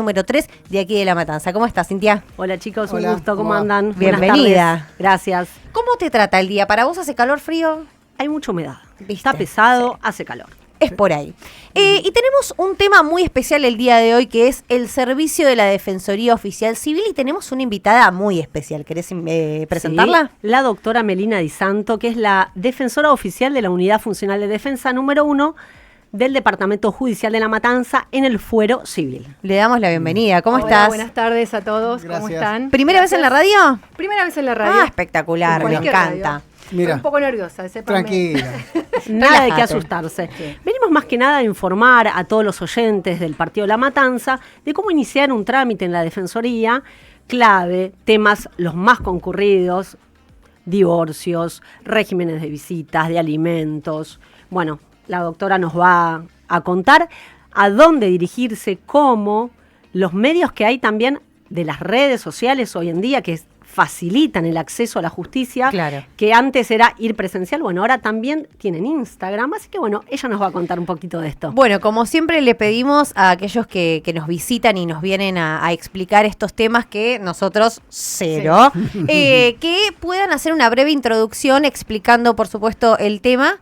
número 3 de aquí de La Matanza. ¿Cómo estás, Cintia? Hola chicos, Hola, un gusto, ¿cómo ¿cómo va? andan? Bienvenida. Buenas tardes. Gracias. ¿Cómo te trata el día? ¿Para vos hace calor, frío? Hay mucha humedad. ¿Viste? Está pesado, Sí. hace calor. Es por ahí. Y tenemos un tema muy especial el día de hoy, que es el servicio de la Defensoría Oficial Civil, y tenemos una invitada muy especial. ¿Querés presentarla? Sí, la doctora Melina Di Santo, que es la defensora oficial de la Unidad Funcional de Defensa número 1 del Departamento Judicial de La Matanza en el Fuero Civil. Le damos la bienvenida. ¿Cómo Hola, estás? buenas tardes a todos. Gracias. ¿Cómo están? ¿Primera vez en la radio? Primera vez en la radio. Ah, espectacular, En me cualquier encanta. radio. Mira. Estoy un poco nerviosa, sépanme. Tranquila. Nada de qué Relájate. asustarse. Venimos más que nada a informar a todos los oyentes del Partido La Matanza de cómo iniciar un trámite en la Defensoría, clave, temas los más concurridos, divorcios, regímenes de visitas, de alimentos. Bueno, la doctora nos va a contar a dónde dirigirse, cómo, los medios que hay también de las redes sociales hoy en día que facilitan el acceso a la justicia, Claro. que antes era ir presencial, bueno, ahora también tienen Instagram, así que bueno, ella nos va a contar un poquito de esto. Bueno, como siempre le pedimos a aquellos que nos visitan y nos vienen a explicar estos temas que nosotros cero, que puedan hacer una breve introducción explicando, por supuesto, el tema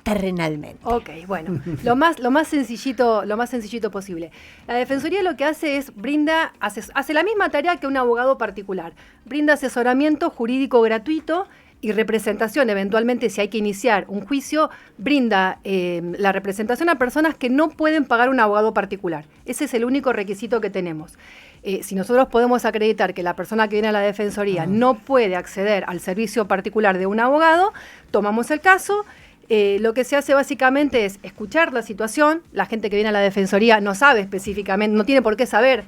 terrenalmente. Ok, bueno, lo más sencillito posible. La Defensoría lo que hace es hace la misma tarea que un abogado particular. Brinda asesoramiento jurídico gratuito y representación, eventualmente si hay que iniciar un juicio, brinda la representación a personas que no pueden pagar un abogado particular. Ese es el único requisito que tenemos. Si nosotros podemos acreditar que la persona que viene a la Defensoría no puede acceder al servicio particular de un abogado, tomamos el caso. Lo que se hace básicamente es escuchar la situación. La gente que viene a la Defensoría no sabe específicamente, no tiene por qué saber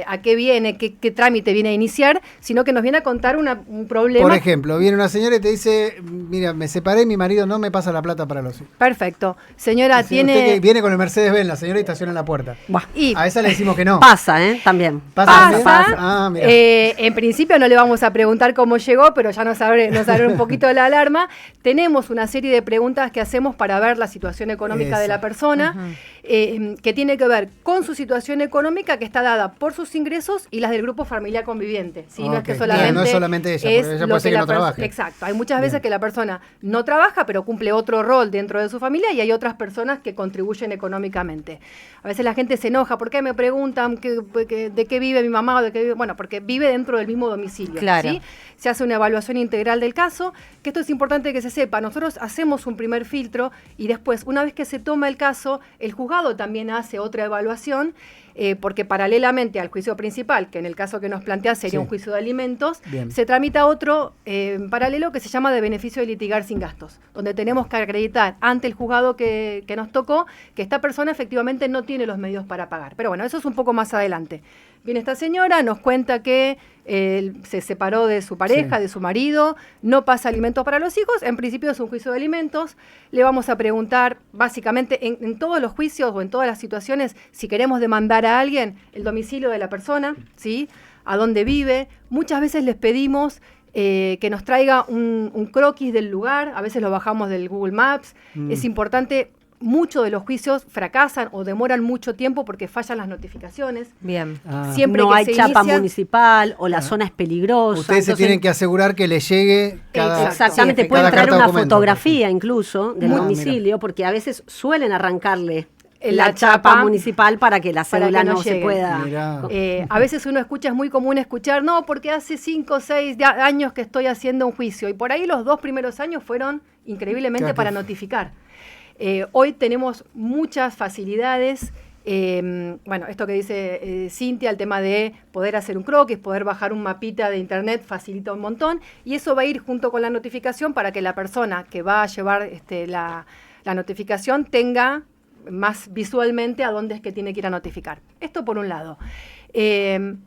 a qué viene, qué trámite viene a iniciar, sino que nos viene a contar un problema. Por ejemplo, viene una señora y te dice, mira, me separé, mi marido no me pasa la plata para los hijos. Perfecto. Señora, Usted que tiene... viene con el Mercedes-Benz, la señora y estaciona en la puerta. Buah, Y A esa le decimos que no. pasa, también. ¿Pasa? pasa. Ah, mira. En principio no le vamos a preguntar cómo llegó, pero ya nos abre un poquito la alarma. Tenemos una serie de preguntas que hacemos para ver la situación económica de la persona, que tiene que ver con su situación económica, que está dada por sus ingresos y las del grupo familiar conviviente. ¿Sí? No es que Ok. solamente, No es solamente ella, porque ella puede ser que no trabaje. Exacto. Hay muchas veces Bien. que la persona no trabaja, pero cumple otro rol dentro de su familia, y hay otras personas que contribuyen económicamente. A veces la gente se enoja. ¿Por qué me preguntan de qué vive mi mamá o de qué vive? Bueno, porque vive dentro del mismo domicilio. Claro. ¿Sí? Se hace una evaluación integral del caso, que esto es importante que se sepa. Nosotros hacemos un primer filtro y después, una vez que se toma el caso, el juzgado también hace otra evaluación, porque paralelamente al juicio principal, que en el caso que nos plantea sería Sí. un juicio de alimentos, Bien. se tramita otro paralelo que se llama de beneficio de litigar sin gastos, donde tenemos que acreditar ante el juzgado que nos tocó que esta persona efectivamente no tiene los medios para pagar. Pero bueno, eso es un poco más adelante. Viene esta señora, nos cuenta que se separó de su pareja, Sí. de su marido, no pasa alimentos para los hijos, en principio es un juicio de alimentos. Le vamos a preguntar, básicamente, en todos los juicios o en todas las situaciones, si queremos demandar a alguien, el domicilio de la persona, ¿sí? A dónde vive. Muchas veces les pedimos que nos traiga un croquis del lugar, a veces lo bajamos del Google Maps. Es importante. Muchos de los juicios fracasan o demoran mucho tiempo porque fallan las notificaciones. Bien. Ah. Siempre no que hay se chapa inicia- municipal o la zona es peligrosa. Ustedes se entonces- tienen que asegurar que le llegue cada... Exactamente, Sí, pueden cada traer carta una documento. fotografía incluso del Ah, domicilio, porque a veces suelen arrancarle La la chapa chapa municipal para que la para cédula que no no se llegue. pueda... Mirá. A veces uno escucha, es muy común escuchar, no, porque hace 5 o 6 años que estoy haciendo un juicio, y por ahí los 2 primeros años fueron increíblemente Claro. para notificar. Hoy tenemos muchas facilidades. Bueno, esto que dice Cintia, el tema de poder hacer un croquis, poder bajar un mapita de internet, facilita un montón, y eso va a ir junto con la notificación para que la persona que va a llevar la notificación tenga más visualmente a dónde es que tiene que ir a notificar. Esto por un lado.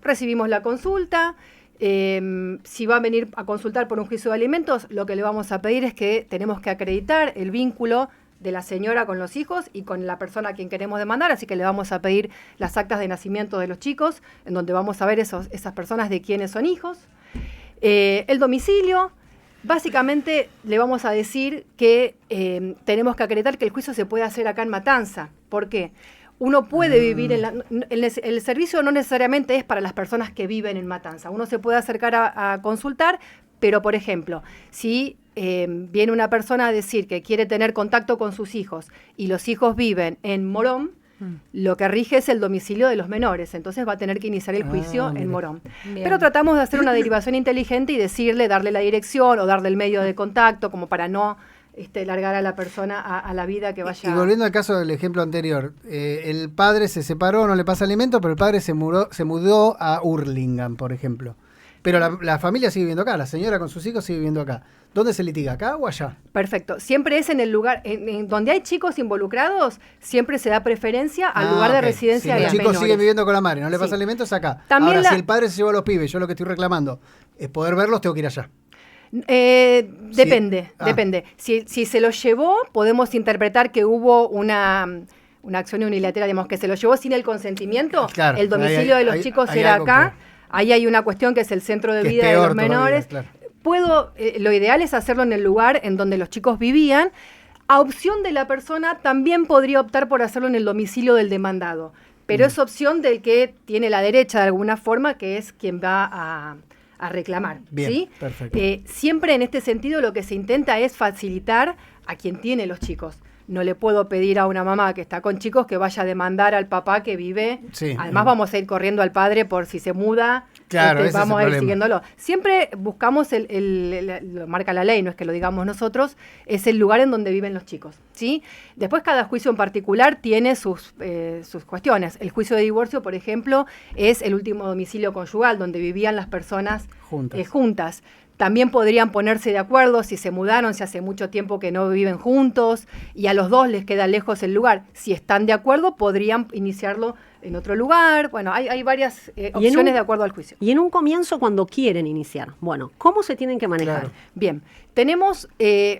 Recibimos la consulta. Si va a venir a consultar por un juicio de alimentos, lo que le vamos a pedir es que tenemos que acreditar el vínculo de la señora con los hijos y con la persona a quien queremos demandar, así que le vamos a pedir las actas de nacimiento de los chicos, en donde vamos a ver esas personas de quiénes son hijos. El domicilio, básicamente le vamos a decir que tenemos que acreditar que el juicio se puede hacer acá en Matanza. ¿Por qué? uno puede vivir el servicio no necesariamente es para las personas que viven en Matanza. Uno se puede acercar a consultar, pero por ejemplo, si viene una persona a decir que quiere tener contacto con sus hijos y los hijos viven en Morón, lo que rige es el domicilio de los menores, entonces va a tener que iniciar el juicio en Morón. Bien. Pero tratamos de hacer una derivación inteligente y decirle, darle la dirección o darle el medio de contacto, como para no largar a la persona a la vida que vaya. Y volviendo al caso del ejemplo anterior, el padre se separó, no le pasa alimento, pero el padre se mudó a Hurlingham, por ejemplo. Pero la familia sigue viviendo acá, la señora con sus hijos sigue viviendo acá. ¿Dónde se litiga, acá o allá? Perfecto. Siempre es en el lugar, en donde hay chicos involucrados, siempre se da preferencia al lugar de residencia de los los chicos menores. siguen viviendo con la madre, no le Sí. pasa alimentos acá. También Ahora, la- si el padre se llevó a los pibes, yo lo que estoy reclamando es poder verlos, tengo que ir allá. Depende, Ah. depende. Si se lo llevó, podemos interpretar que hubo una acción unilateral, digamos, que se lo llevó sin el consentimiento. Claro, el domicilio ahí de los hay- chicos hay era algo acá. Ahí hay una cuestión que es el centro de Que es vida de peor los todavía, menores. claro. Lo ideal es hacerlo en el lugar en donde los chicos vivían. A opción de la persona, también podría optar por hacerlo en el domicilio del demandado. Pero es opción del que tiene la derecha de alguna forma, que es quien va a reclamar. Bien, ¿sí? perfecto. Siempre en este sentido lo que se intenta es facilitar a quien tiene los chicos. No le puedo pedir a una mamá que está con chicos que vaya a demandar al papá que vive. Sí. Además vamos a ir corriendo al padre por si se muda. Claro, ese es el vamos a ir problema. siguiéndolo. Siempre buscamos, lo marca la ley, no es que lo digamos nosotros, es el lugar en donde viven los chicos. ¿sí? Después cada juicio en particular tiene sus cuestiones. El juicio de divorcio, por ejemplo, es el último domicilio conyugal donde vivían las personas juntas. También podrían ponerse de acuerdo si se mudaron, si hace mucho tiempo que no viven juntos y a los dos les queda lejos el lugar. Si están de acuerdo, podrían iniciarlo en otro lugar. Bueno, hay varias opciones de acuerdo al juicio. Y en un comienzo, cuando quieren iniciar, bueno, ¿cómo se tienen que manejar? Claro. Bien, tenemos,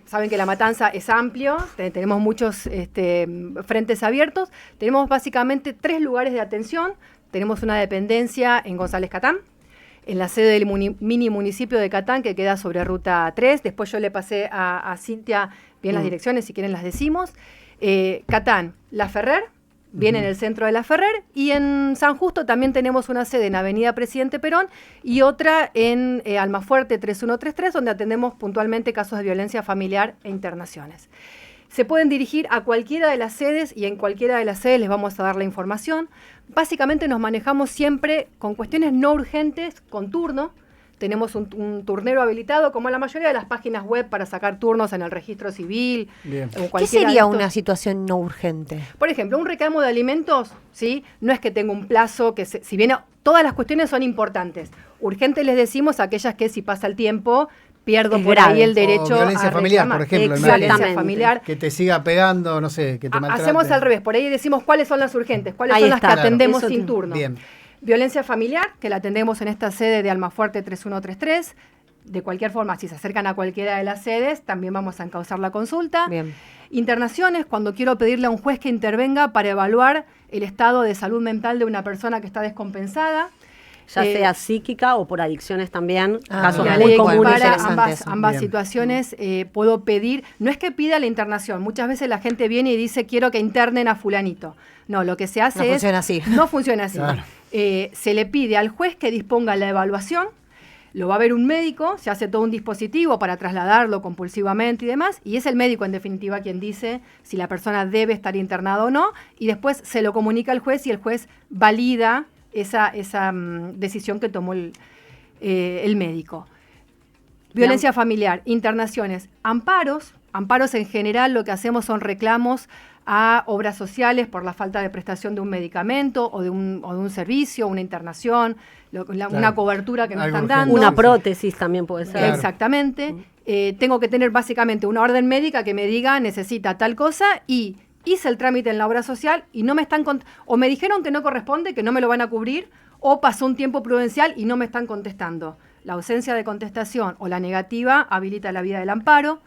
saben que La Matanza es amplio, tenemos muchos frentes abiertos, tenemos básicamente 3 lugares de atención. Tenemos una dependencia en González Catán, en la sede del mini municipio de Catán, que queda sobre Ruta 3. Después yo le pasé a Cintia bien las direcciones, si quieren las decimos. Catán, La Ferrer, viene en el centro de La Ferrer, y en San Justo también tenemos una sede en Avenida Presidente Perón y otra en Almafuerte 3133, donde atendemos puntualmente casos de violencia familiar e internaciones. Se pueden dirigir a cualquiera de las sedes y en cualquiera de las sedes les vamos a dar la información. Básicamente nos manejamos siempre con cuestiones no urgentes, con turno. Tenemos un turnero habilitado, como la mayoría de las páginas web, para sacar turnos en el registro civil. Bien. o ¿Qué cualquiera de sería estos. una situación no urgente? Por ejemplo, un reclamo de alimentos, ¿sí? No es que tenga un plazo, si bien todas las cuestiones son importantes. Urgente les decimos aquellas que si pasa el tiempo, pierdo Es por grave. ahí el derecho O violencia a familiar, reclamar. por ejemplo. Exactamente. Violencia familiar. Que te siga pegando, no sé, que te maltrate. Hacemos al revés, por ahí decimos cuáles son las urgentes, cuáles Ahí son las está, que claro. atendemos Eso sin te- turno. Bien. Violencia familiar, que la atendemos en esta sede de Almafuerte 3133. De cualquier forma, si se acercan a cualquiera de las sedes, también vamos a encauzar la consulta. Bien. Internaciones, cuando quiero pedirle a un juez que intervenga para evaluar el estado de salud mental de una persona que está descompensada. Ya Eh, sea psíquica o por adicciones también, Ah, casos La bien. muy ley Bueno, comunes. equipara interesante eso. ambas Bien. situaciones. Puedo pedir, no es que pida la internación, muchas veces la gente viene y dice quiero que internen a fulanito. No, lo que se hace No es... funciona así. No funciona así. Claro. Se le pide al juez que disponga la evaluación, lo va a ver un médico, se hace todo un dispositivo para trasladarlo compulsivamente y demás, y es el médico en definitiva quien dice si la persona debe estar internada o no, y después se lo comunica al juez y el juez valida esa decisión que tomó el médico. Violencia familiar, internaciones, amparos en general lo que hacemos son reclamos a obras sociales por la falta de prestación de un medicamento o de un servicio, una internación, una cobertura que no Algo están urgente. dando. Una prótesis también puede ser. Claro. Exactamente. Tengo que tener básicamente una orden médica que me diga necesita tal cosa y hice el trámite en la obra social y no me están o me dijeron que no corresponde, que no me lo van a cubrir, o pasó un tiempo prudencial y no me están contestando. La ausencia de contestación o la negativa habilita la vía del amparo.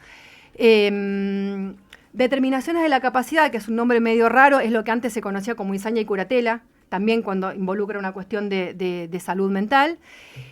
Determinaciones de la capacidad, que es un nombre medio raro, es lo que antes se conocía como insania y curatela, también cuando involucra una cuestión de salud mental.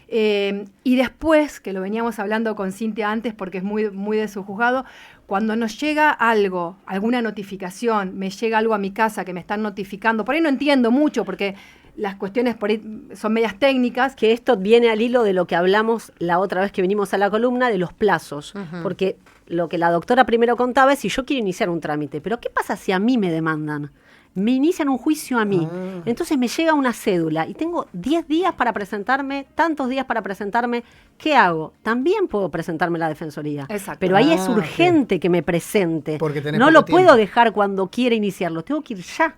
Y después, que lo veníamos hablando con Cintia antes porque es muy de su juzgado, cuando nos llega algo, alguna notificación, me llega algo a mi casa que me están notificando, por ahí no entiendo mucho porque las cuestiones por ahí son medias técnicas. Que esto viene al hilo de lo que hablamos la otra vez que vinimos a la columna de los plazos, porque lo que la doctora primero contaba es si yo quiero iniciar un trámite, pero ¿qué pasa si a mí me demandan? Me inician un juicio a mí, entonces me llega una cédula y tengo 10 días para presentarme, tantos días para presentarme, ¿qué hago? También puedo presentarme a la Defensoría, Exacto. pero ahí es urgente que me presente, Porque tenés no poco lo tiempo. puedo dejar cuando quiera iniciarlo, tengo que ir ya.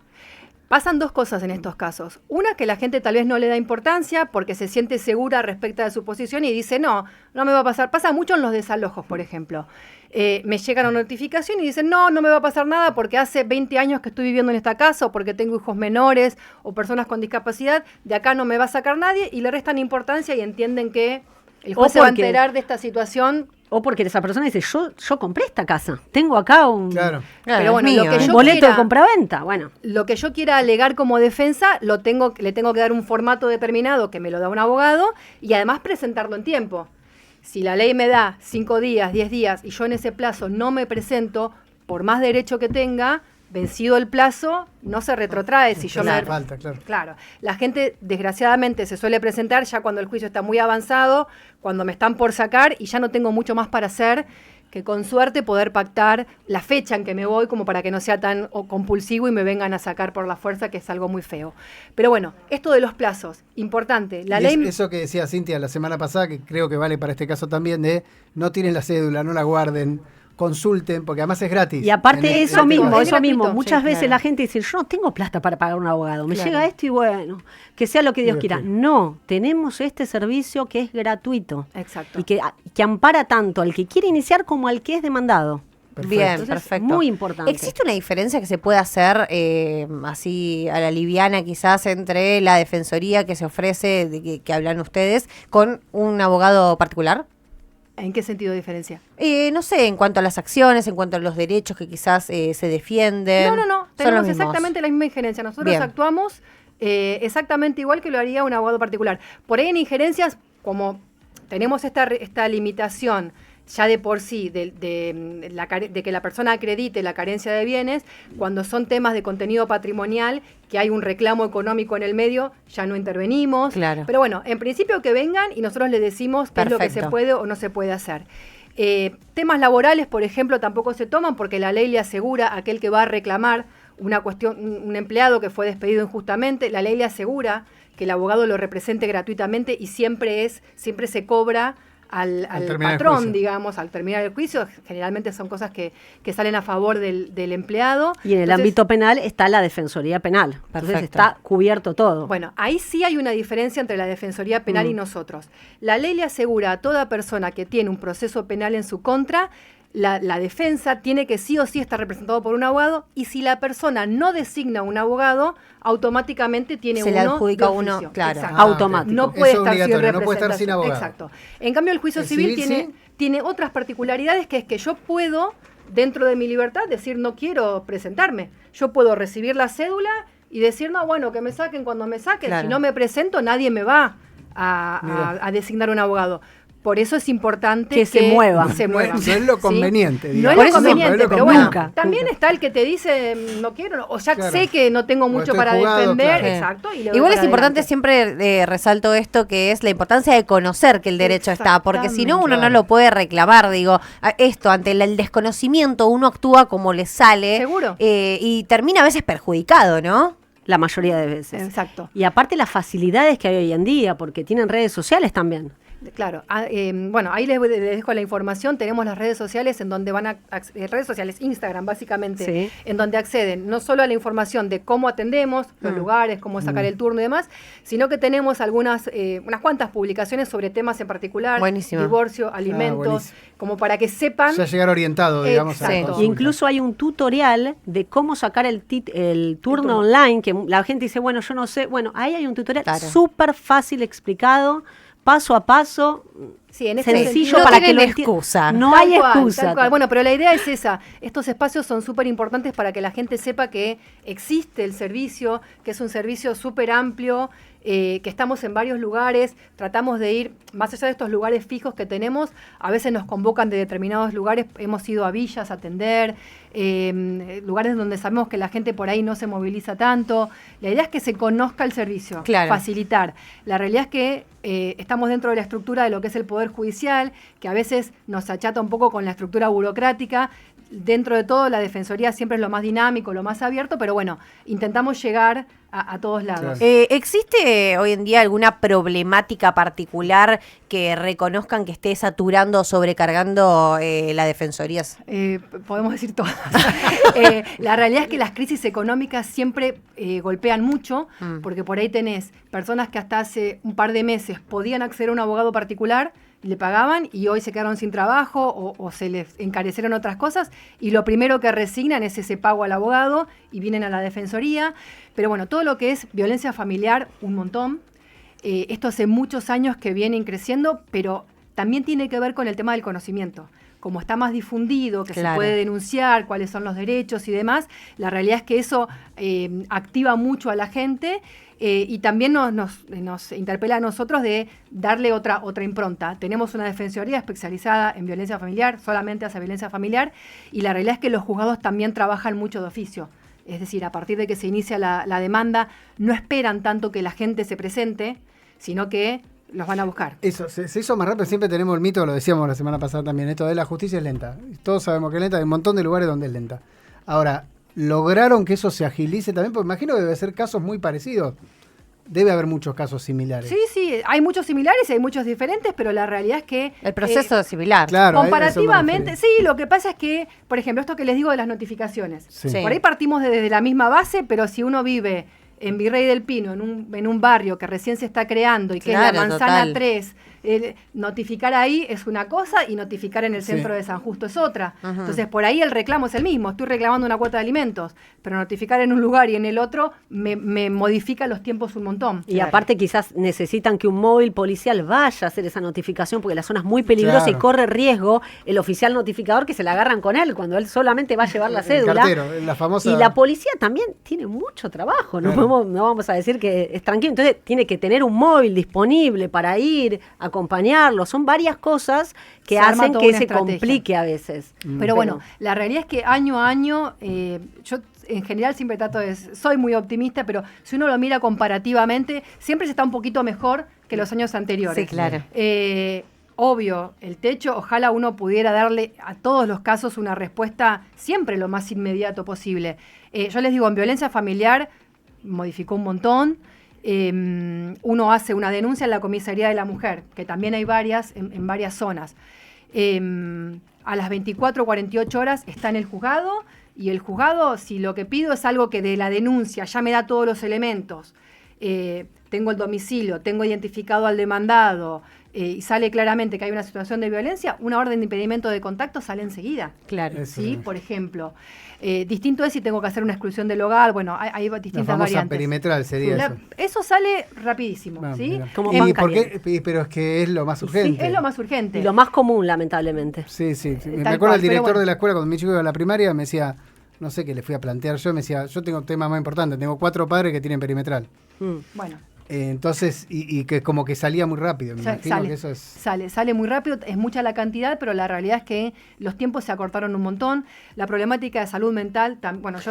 Pasan dos cosas en estos casos. Una, que la gente tal vez no le da importancia porque se siente segura respecto de su posición y dice, no me va a pasar. Pasa mucho en los desalojos, por ejemplo. Me llega una notificación y dicen, no me va a pasar nada porque hace 20 años que estoy viviendo en esta casa o porque tengo hijos menores o personas con discapacidad, de acá no me va a sacar nadie y le restan importancia y entienden que el juez se va a enterar de esta situación. O porque esa persona dice, yo compré esta casa, tengo acá un, Claro. Pero bueno, lo que un yo boleto quiera- de compraventa. Bueno, Lo que yo quiera alegar como defensa, le tengo que dar un formato determinado que me lo da un abogado y además presentarlo en tiempo. Si la ley me da 5 días, 10 días y yo en ese plazo no me presento, por más derecho que tenga, vencido el plazo, no se retrotrae. Si yo Hace me... falta, claro. Claro, la gente desgraciadamente se suele presentar ya cuando el juicio está muy avanzado, cuando me están por sacar y ya no tengo mucho más para hacer que con suerte poder pactar la fecha en que me voy como para que no sea tan compulsivo y me vengan a sacar por la fuerza, que es algo muy feo. Pero bueno, esto de los plazos, importante. La Y ley... eso que decía Cintia la semana pasada, que creo que vale para este caso también, de no tiren la cédula, no la guarden, consulten, porque además es gratis. y aparte En el- eso mismo, es eso mismo. gratuito, Muchas sí, veces claro. la gente dice, yo no tengo plata para pagar un abogado. Me Claro. llega esto y bueno, que sea lo que Dios Y quiera. después. No, tenemos este servicio que es gratuito. Exacto. Y que ampara tanto al que quiere iniciar como al que es demandado. Perfecto. Bien, Entonces, perfecto. muy importante. ¿Existe una diferencia que se puede hacer así a la liviana quizás entre la defensoría que se ofrece, que hablan ustedes, con un abogado particular? ¿En qué sentido diferencia? No sé, en cuanto a las acciones, en cuanto a los derechos que quizás se defienden. No, Son los tenemos mismos. exactamente la misma injerencia. Nosotros Bien. actuamos exactamente igual que lo haría un abogado particular. Por ahí en injerencias, como tenemos esta limitación ya de por sí, de que la persona acredite la carencia de bienes, cuando son temas de contenido patrimonial, que hay un reclamo económico en el medio, ya no intervenimos. Claro. Pero bueno, en principio que vengan y nosotros les decimos qué es lo que se Perfecto. puede o no se puede hacer. Temas laborales, por ejemplo, tampoco se toman porque la ley le asegura a aquel que va a reclamar una cuestión, un empleado que fue despedido injustamente, la ley le asegura que el abogado lo represente gratuitamente y siempre se cobra al terminar el patrón, juicio. digamos, al terminar el juicio. Generalmente son cosas que salen a favor del empleado. Y en el Entonces, ámbito penal está la Defensoría Penal. Entonces Perfecto. está cubierto todo. bueno, ahí sí hay una diferencia entre la Defensoría Penal y nosotros. La ley le asegura a toda persona que tiene un proceso penal en su contra, la defensa tiene que sí o sí estar representado por un abogado, y si la persona no designa un abogado, automáticamente tiene Se le uno adjudica de uno, oficio. claro. Exacto. Automático. No Es puede estar sin obligatorio, no puede estar sin representación. abogado. Exacto. En cambio, el juicio ¿El civil civil sí? tiene otras particularidades, que es que yo puedo, dentro de mi libertad, decir no quiero presentarme. Yo puedo recibir la cédula y decir, no, bueno, que me saquen cuando me saquen. Claro. Si no me presento, nadie me va a designar un abogado. Por eso es importante Que se mueva. se No mueva. es- no es lo ¿sí? conveniente, No digamos. es Por lo eso conveniente, no es lo pero bueno, conveniente. también está el que te dice no quiero, o ya Claro. sé que no tengo mucho estoy para jugado, defender, claro. exacto. Y le doy Igual para es importante, adelante. siempre resalto esto, que es la importancia de conocer que el derecho está, porque si no uno no Claro. lo puede reclamar, digo, esto, ante el desconocimiento uno actúa como le sale. Seguro. Y termina a veces perjudicado, ¿no? La mayoría de veces. Exacto. Y aparte las facilidades que hay hoy en día, porque tienen redes sociales también. Claro, bueno, ahí les dejo la información. Tenemos las redes sociales en donde van a redes sociales, Instagram básicamente, Sí. en donde acceden no solo a la información de cómo atendemos, los lugares, cómo sacar el turno y demás, sino que tenemos unas cuantas publicaciones sobre temas en particular, Buenísimo. divorcio, alimentos, buenísimo. como para que sepan. Ya llegar orientado, digamos. a la Exacto. consulta. Y incluso hay un tutorial de cómo sacar el turno online, que la gente dice, bueno, yo no sé. Bueno, ahí hay un tutorial Claro. súper fácil explicado, paso a paso, Sí, en este sencillo sentido, no para que tienen lo excusa. No Tal hay cual, excusa. tal cual. Bueno, pero la idea es esa. Estos espacios son súper importantes para que la gente sepa que existe el servicio, que es un servicio súper amplio, que estamos en varios lugares, tratamos de ir, más allá de estos lugares fijos que tenemos, a veces nos convocan de determinados lugares, hemos ido a villas a atender, lugares donde sabemos que la gente por ahí no se moviliza tanto. La idea es que se conozca el servicio, facilitar. La realidad es que estamos dentro de la estructura de lo que es el Poder Judicial, que a veces nos achata un poco con la estructura burocrática. Dentro de todo, la Defensoría siempre es lo más dinámico, lo más abierto, pero bueno, intentamos llegar a todos lados. Claro. ¿Existe hoy en día alguna problemática particular que reconozcan que esté saturando o sobrecargando la Defensoría? Podemos decir todas. La realidad es que las crisis económicas siempre golpean mucho, porque por ahí tenés personas que hasta hace un par de meses podían acceder a un abogado particular, le pagaban y hoy se quedaron sin trabajo o se les encarecieron otras cosas y lo primero que resignan es ese pago al abogado y vienen a la Defensoría. Pero bueno, todo lo que es violencia familiar, un montón. Esto hace muchos años que viene creciendo, pero también tiene que ver con el tema del conocimiento. Como está más difundido, que se puede denunciar cuáles son los derechos y demás, la realidad es que eso activa mucho a la gente y también nos interpela a nosotros de darle otra impronta. Tenemos una defensoría especializada en violencia familiar, solamente hace violencia familiar, y la realidad es que los juzgados también trabajan mucho de oficio. Es decir, a partir de que se inicia la demanda, no esperan tanto que la gente se presente, sino que los van a buscar. Eso, se hizo más rápido, siempre tenemos el mito, lo decíamos la semana pasada también, esto de la justicia es lenta. Todos sabemos que es lenta, hay un montón de lugares donde es lenta. Ahora, ¿lograron que eso se agilice también? Porque imagino que debe ser casos muy parecidos. Debe haber muchos casos similares. Sí, hay muchos similares y hay muchos diferentes, pero la realidad es que... El proceso es similar. Claro, comparativamente, sí, lo que pasa es que, por ejemplo, esto que les digo de las notificaciones. Sí. Por ahí partimos desde la misma base, pero si uno vive en Virrey del Pino, en un barrio que recién se está creando y que es la Manzana 3, notificar ahí es una cosa y notificar en el centro de San Justo es otra. Entonces, por ahí el reclamo es el mismo. Estoy reclamando una cuota de alimentos, pero notificar en un lugar y en el otro me modifica los tiempos un montón. Y aparte quizás necesitan que un móvil policial vaya a hacer esa notificación porque la zona es muy peligrosa y corre riesgo el oficial notificador que se la agarran con él cuando él solamente va a llevar la cédula. Cartero, la famosa... Y la policía también tiene mucho trabajo, no vamos a decir que es tranquilo. Entonces tiene que tener un móvil disponible para ir, acompañarlo. Son varias cosas que hacen que se complique a veces. Pero bueno, la realidad es que año a año, yo en general siempre soy muy optimista, pero si uno lo mira comparativamente, siempre se está un poquito mejor que los años anteriores. Sí, claro. Obvio, el techo, ojalá uno pudiera darle a todos los casos una respuesta siempre lo más inmediato posible. Yo les digo, en violencia familiar modificó un montón. Uno hace una denuncia en la comisaría de la mujer, que también hay varias en varias zonas. A las 24 o 48 horas está en el juzgado, y el juzgado, si lo que pido es algo que de la denuncia ya me da todos los elementos, tengo el domicilio, tengo identificado al demandado, y sale claramente que hay una situación de violencia, una orden de impedimento de contacto sale enseguida. Claro. ¿Sí? Por ejemplo. Distinto es si tengo que hacer una exclusión del hogar, bueno, hay distintas la famosa variantes. perimetral sería eso. Eso sale rapidísimo, ¿sí? Como ¿Y por qué? Pero es que es lo más urgente. Sí, es lo más urgente. Y lo más común, lamentablemente. Sí. Me Tal acuerdo cual, el director pero bueno. de la escuela, cuando mi chico iba a la primaria, me decía, no sé qué le fui a plantear yo, me decía, yo tengo un tema más importante, tengo 4 padres que tienen perimetral. Bueno. Entonces, y que como que salía muy rápido, me imagino que eso es... Sale muy rápido, es mucha la cantidad, pero la realidad es que los tiempos se acortaron un montón. La problemática de salud mental,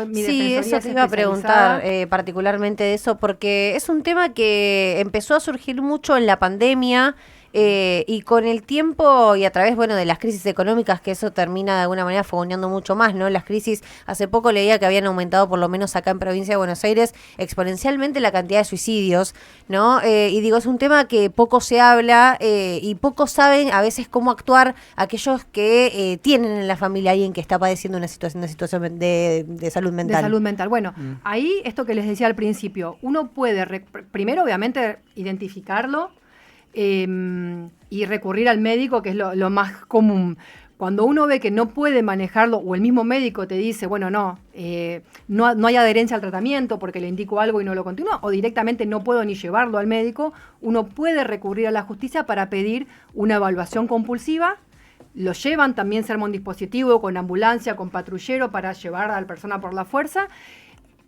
mi defensoría eso es te iba a especializada. preguntar particularmente de eso, porque es un tema que empezó a surgir mucho en la pandemia. Y con el tiempo y a través, de las crisis económicas, que eso termina de alguna manera fogoneando mucho más, ¿no? Las crisis, hace poco leía que habían aumentado, por lo menos acá en Provincia de Buenos Aires, exponencialmente la cantidad de suicidios, ¿no? Y digo, es un tema que poco se habla y pocos saben a veces cómo actuar aquellos que tienen en la familia a alguien que está padeciendo una situación de salud mental. De salud mental. Bueno, ahí esto que les decía al principio, uno puede, primero obviamente, identificarlo, y recurrir al médico, que es lo más común. Cuando uno ve que no puede manejarlo, o el mismo médico te dice, no hay adherencia al tratamiento porque le indico algo y no lo continúa, o directamente no puedo ni llevarlo al médico, uno puede recurrir a la justicia para pedir una evaluación compulsiva. Lo llevan, también se arma un dispositivo con ambulancia, con patrullero para llevar a la persona por la fuerza.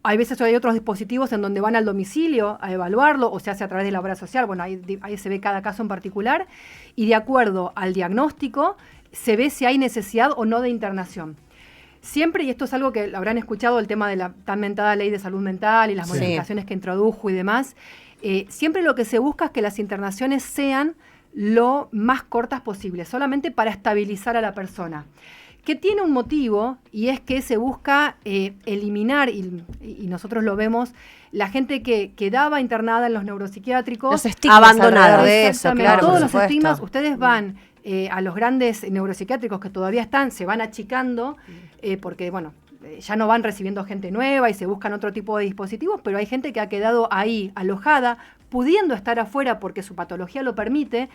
Hay veces hay otros dispositivos en donde van al domicilio a evaluarlo o se hace a través de la obra social. Bueno, ahí se ve cada caso en particular y de acuerdo al diagnóstico se ve si hay necesidad o no de internación. Siempre, y esto es algo que habrán escuchado, el tema de la tan mentada ley de salud mental y las modificaciones que introdujo y demás, siempre lo que se busca es que las internaciones sean lo más cortas posible, solamente para estabilizar a la persona. Que tiene un motivo y es que se busca eliminar, y nosotros lo vemos, la gente que quedaba internada en los neuropsiquiátricos. Los estigmas abandonados de eso, claro. Todos por los supuesto. estigmas, ustedes van a los grandes neuropsiquiátricos que todavía están, se van achicando, porque bueno, ya no van recibiendo gente nueva y se buscan otro tipo de dispositivos, pero hay gente que ha quedado ahí alojada, pudiendo estar afuera porque su patología lo permite,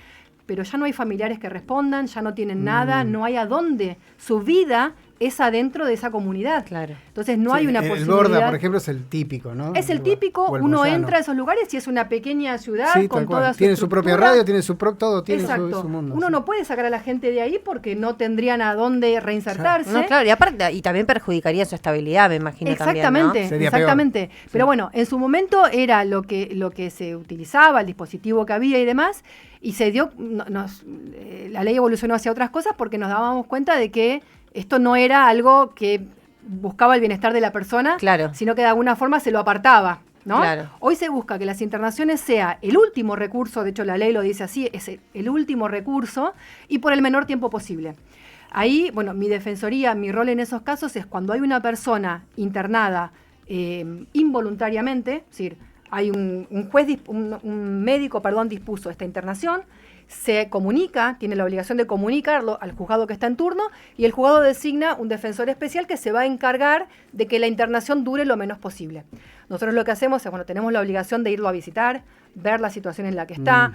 pero ya no hay familiares que respondan, ya no tienen nada, no hay a dónde. Su vida es adentro de esa comunidad. Claro. Entonces no hay una el posibilidad. Borda, por ejemplo, es el típico, ¿no? Es el típico, O el uno Moyano. entra a esos lugares y es una pequeña ciudad Sí, con tal cual. toda su Tiene su propia estructura. radio, tiene su todo, tiene Exacto. su mundo. Uno sí. no puede sacar a la gente de ahí porque no tendrían a dónde reinsertarse. No, claro, y aparte, y también perjudicaría su estabilidad, me imagino Exactamente, también, ¿no? Sería exactamente. peor. Pero Sí. bueno, en su momento era lo que se utilizaba, el dispositivo que había y demás, y se dio, la ley evolucionó hacia otras cosas porque nos dábamos cuenta de que esto no era algo que buscaba el bienestar de la persona, Claro. sino que de alguna forma se lo apartaba, ¿no? Claro. Hoy se busca que las internaciones sea el último recurso, de hecho la ley lo dice así, es el último recurso y por el menor tiempo posible. Ahí, bueno, mi defensoría, mi rol en esos casos es cuando hay una persona internada involuntariamente, es decir, hay un juez, un médico, dispuso esta internación, se comunica, tiene la obligación de comunicarlo al juzgado que está en turno y el juzgado designa un defensor especial que se va a encargar de que la internación dure lo menos posible. Nosotros lo que hacemos es, bueno, tenemos la obligación de irlo a visitar, ver la situación en la que está,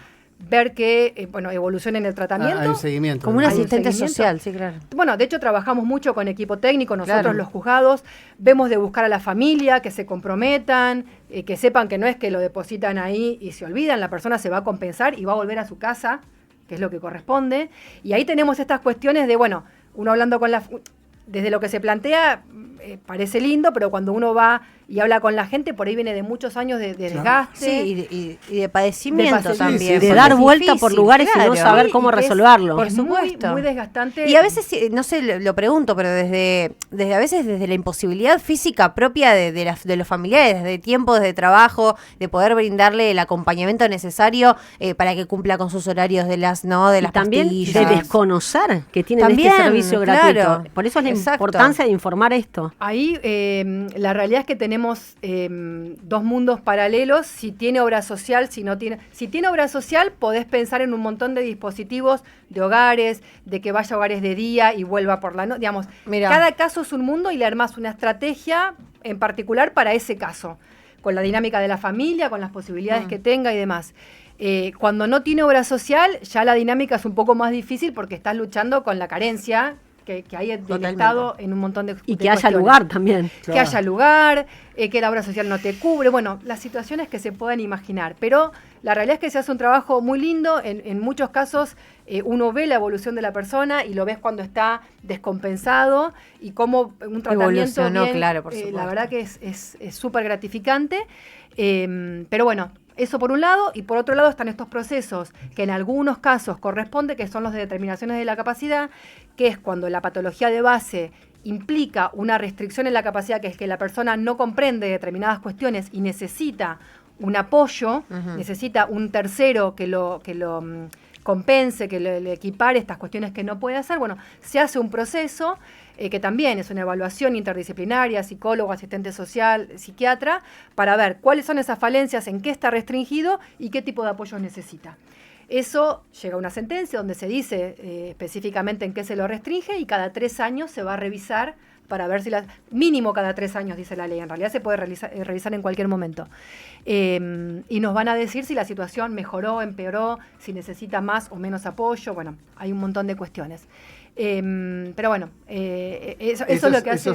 ver que, evoluciona en el tratamiento. Hay un seguimiento. Como un Hay un asistente seguimiento. social, sí, claro. Bueno, de hecho trabajamos mucho con equipo técnico, nosotros Claro. los juzgados, vemos de buscar a la familia, que se comprometan, que sepan que no es que lo depositan ahí y se olvidan, la persona se va a compensar y va a volver a su casa, que es lo que corresponde. Y ahí tenemos estas cuestiones de, bueno, uno hablando con desde lo que se plantea, parece lindo, pero cuando uno va y habla con la gente, por ahí viene de muchos años de desgaste. Sí, y de padecimiento De también. sí, De sí. dar Es vuelta por difícil, lugares y no claro. saber cómo y que es- resolverlo. por Es supuesto. muy desgastante. Y a veces, no sé, lo pregunto, pero desde a veces desde la imposibilidad física propia de los familiares, de tiempo, de trabajo, de poder brindarle el acompañamiento necesario para que cumpla con sus horarios de las Y las también pastillas. de desconocer que tienen También, este servicio claro. gratuito. Por eso es la Exacto. importancia de informar esto. Ahí la realidad es que tenemos dos mundos paralelos. Si tiene obra social, si no tiene. Si tiene obra social, podés pensar en un montón de dispositivos de hogares, de que vaya a hogares de día y vuelva por la noche. Digamos, Mirá. cada caso es un mundo y le armás una estrategia en particular para ese caso, con la dinámica de la familia, con las posibilidades que tenga y demás. Cuando no tiene obra social, ya la dinámica es un poco más difícil porque estás luchando con la carencia que hay del Totalmente. Estado en un montón de Y de que haya cuestiones. lugar también. Que haya lugar, que la obra social no te cubre, bueno, las situaciones que se puedan imaginar. Pero la realidad es que se hace un trabajo muy lindo, en muchos casos uno ve la evolución de la persona y lo ves cuando está descompensado y cómo un tratamiento Evolucionó, bien, claro, por la supuesto. verdad que es súper gratificante, pero bueno, eso por un lado, y por otro lado están estos procesos que en algunos casos corresponde, que son los de determinaciones de la capacidad, que es cuando la patología de base implica una restricción en la capacidad, que es que la persona no comprende determinadas cuestiones y necesita un apoyo, necesita un tercero que lo compense, que le equipare estas cuestiones que no puede hacer. Bueno, se hace un proceso que también es una evaluación interdisciplinaria, psicólogo, asistente social, psiquiatra, para ver cuáles son esas falencias, en qué está restringido y qué tipo de apoyos necesita. Eso llega a una sentencia donde se dice específicamente en qué se lo restringe y cada 3 años se va a revisar para ver si mínimo cada 3 años, dice la ley. En realidad se puede revisar en cualquier momento. Y nos van a decir si la situación mejoró, empeoró, si necesita más o menos apoyo. Bueno, hay un montón de cuestiones. Pero bueno, eso es lo que hace.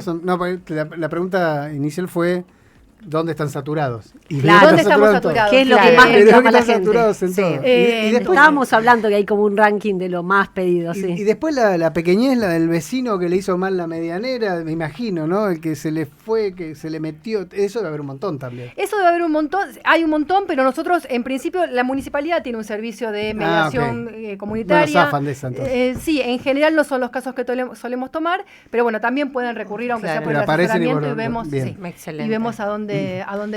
La pregunta inicial fue dónde están saturados. Y Claro. ¿Dónde estamos en todo. saturados? ¿Qué es lo Claro. que más Pero reclama que la están gente? saturados en Sí. todo. Y después, Estábamos hablando que hay como un ranking de lo más pedido, sí. y después la pequeñez, la del vecino que le hizo mal la medianera, me imagino, ¿no? El que se le fue, que se le metió, eso debe haber un montón también. Eso debe haber un montón, hay un montón, pero nosotros, en principio, la municipalidad tiene un servicio de mediación comunitaria. No nos zafan de esa, entonces. Sí, en general no son los casos que solemos tomar, pero bueno, también pueden recurrir, aunque Claro. sea por el Pero aparecen y asesoramiento, y bueno, vemos, bien. sí, Excelente. y vemos a dónde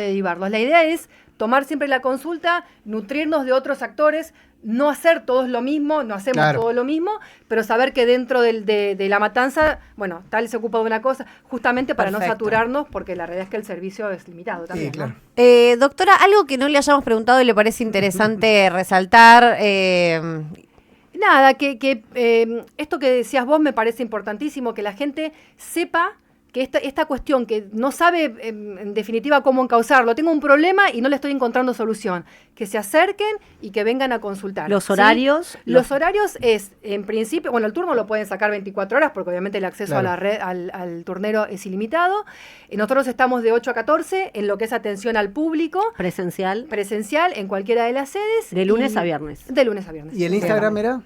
derivarlos. La idea es tomar siempre la consulta, nutrirnos de otros actores, no hacer todos lo mismo, no hacemos Claro. todo lo mismo, pero saber que dentro de la matanza, bueno, tal se ocupa de una cosa, justamente para no Perfecto. saturarnos, porque la realidad es que el servicio es limitado también. Sí, claro. ¿no? Doctora, algo que no le hayamos preguntado y le parece interesante resaltar. Nada, que esto que decías vos me parece importantísimo, que la gente sepa que esta cuestión que no sabe en definitiva cómo encauzarlo, tengo un problema y no le estoy encontrando solución, que se acerquen y que vengan a consultar. Los ¿sí? horarios. Los horarios es, en principio, bueno, el turno lo pueden sacar 24 horas porque obviamente el acceso Claro. a la red, al turnero es ilimitado. Nosotros estamos de 8 a 14 en lo que es atención al público, Presencial. presencial en cualquiera de las sedes. De lunes y- a viernes. De lunes a viernes. ¿Y el Instagram era?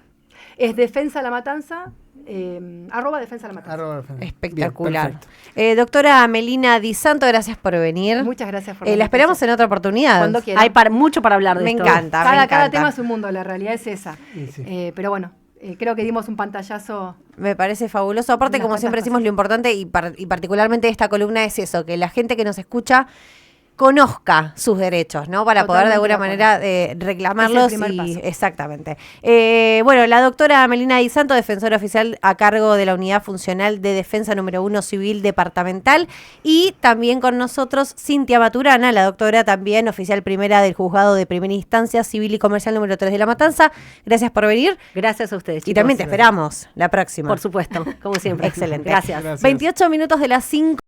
Es Defensa La Matanza, @Defensa La Matanza. Espectacular. Bien, perfecto. Doctora Melina Di Santo, gracias por venir. Muchas gracias por La esperamos en otra oportunidad. Cuando quiera. Hay mucho para hablar de Me esto. encanta. Cada tema es un mundo, la realidad es esa. Y sí. Pero bueno, creo que dimos un pantallazo. Me parece fabuloso. Aparte, Unas como cuantas siempre decimos, cosas. lo importante y particularmente de esta columna es eso, que la gente que nos escucha conozca sus derechos, ¿no? Para poder de Totalmente alguna de manera reclamarlos. Es el primer Y, paso. exactamente. Bueno, la doctora Melina Di Santo, defensora oficial a cargo de la Unidad Funcional de Defensa número 1 Civil Departamental, y también con nosotros Cintia Maturana, la doctora también oficial primera del Juzgado de Primera Instancia Civil y Comercial número 3 de La Matanza. Gracias por venir. Gracias a ustedes, Y chicos. también te esperamos la próxima. Por supuesto, como siempre. Excelente. Gracias. Gracias. 28 minutos de las 5.